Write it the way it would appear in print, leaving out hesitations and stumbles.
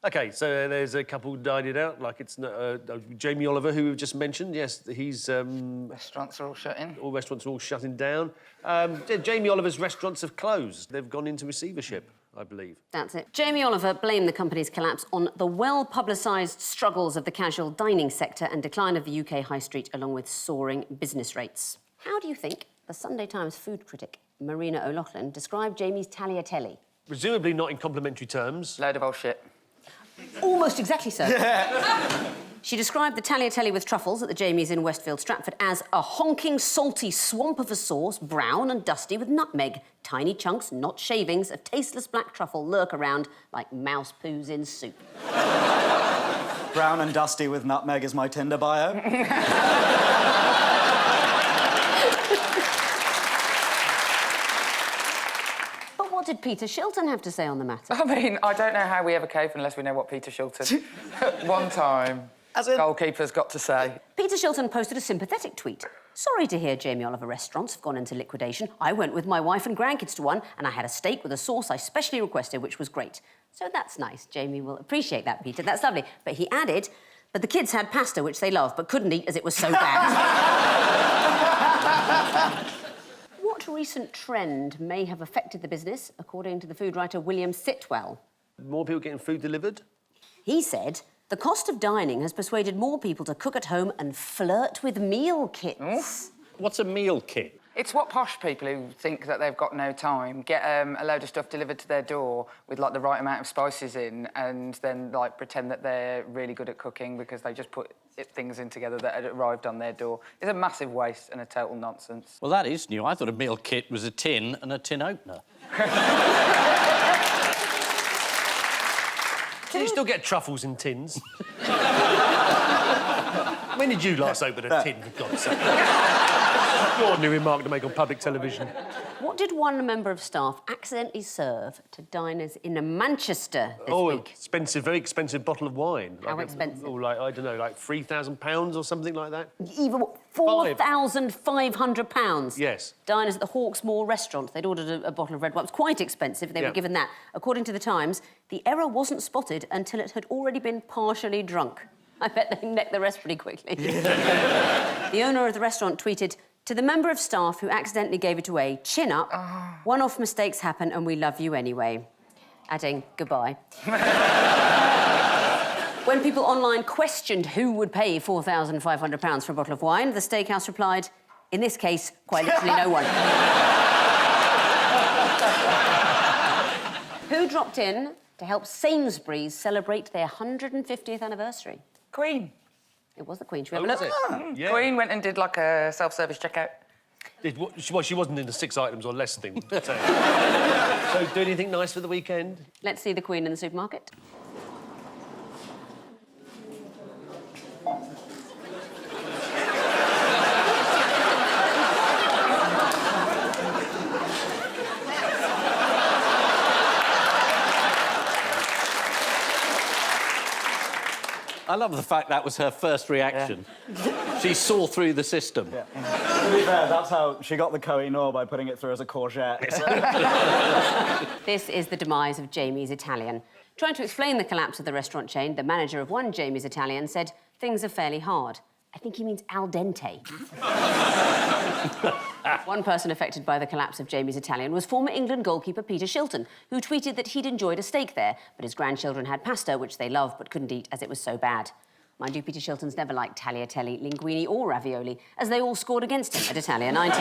OK, so there's a couple dining it out, like it's Jamie Oliver, who we've just mentioned. Yes, he's... Restaurants are all shutting. All restaurants are all shutting down. Jamie Oliver's restaurants have closed. They've gone into receivership, I believe. That's it. Jamie Oliver blamed the company's collapse on the well-publicised struggles of the casual dining sector and decline of the UK high street, along with soaring business rates. How do you think the Sunday Times food critic, Marina O'Loughlin, described Jamie's tagliatelle? Presumably not in complimentary terms. Load of old shit. Almost exactly so. Yeah. She described the tagliatelle with truffles at the Jamie's in Westfield, Stratford, as a honking, salty swamp of a sauce, brown and dusty with nutmeg. Tiny chunks, not shavings, of tasteless black truffle lurk around like mouse poos in soup. Brown and dusty with nutmeg is my Tinder bio. What did Peter Shilton have to say on the matter? I mean, I don't know how we ever cave unless we know what Peter Shilton... One time, goalkeeper's got to say. Peter Shilton posted a sympathetic tweet. Sorry to hear Jamie Oliver restaurants have gone into liquidation. I went with my wife and grandkids to one, and I had a steak with a sauce I specially requested, which was great. So that's nice. Jamie will appreciate that, Peter. That's lovely. But he added, but the kids had pasta, which they love, but couldn't eat as it was so bad. What recent trend may have affected the business, according to the food writer William Sitwell? More people getting food delivered? He said, the cost of dining has persuaded more people to cook at home and flirt with meal kits. What's a meal kit? It's what posh people who think that they've got no time get a load of stuff delivered to their door with, like, the right amount of spices in and then, like, pretend that they're really good at cooking because they just put things in together that had arrived on their door. It's a massive waste and a total nonsense. Well, that is new. I thought a meal kit was a tin and a tin opener. Can you still get truffles in tins? When did you last open a tin, for God's sake? Ordinary remark to make on public television. What did one member of staff accidentally serve to diners in Manchester this week? Expensive, very expensive bottle of wine. How expensive? Like, I don't know, like £3,000 or something like that? Even £4,500? Yes. Diners at the Hawksmoor restaurant, they'd ordered a bottle of red wine. It was quite expensive, they were given that. According to the Times, the error wasn't spotted until it had already been partially drunk. I bet they necked the rest pretty quickly. Yeah. The owner of the restaurant tweeted, to the member of staff who accidentally gave it away, chin up, one-off mistakes happen and we love you anyway. Adding, goodbye. When people online questioned who would pay £4,500 for a bottle of wine, the steakhouse replied, in this case, quite literally no one. Who dropped in to help Sainsbury's celebrate their 150th anniversary? Queen. It was the Queen. Should we have a look? Yeah. Queen went and did, like, a self-service checkout. She wasn't into 6 items or less thing. So, do anything nice for the weekend? Let's see the Queen in the supermarket. I love the fact that was her first reaction. Yeah. She saw through the system. Yeah. To be fair, that's how she got the Kohinoor, by putting it through as a courgette. This is the demise of Jamie's Italian. Trying to explain the collapse of the restaurant chain, the manager of one Jamie's Italian said, things are fairly hard. I think he means al dente. One person affected by the collapse of Jamie's Italian was former England goalkeeper Peter Shilton, who tweeted that he'd enjoyed a steak there, but his grandchildren had pasta, which they loved but couldn't eat as it was so bad. Mind you, Peter Shilton's never liked tagliatelle, linguine or ravioli, as they all scored against him at Italia 90.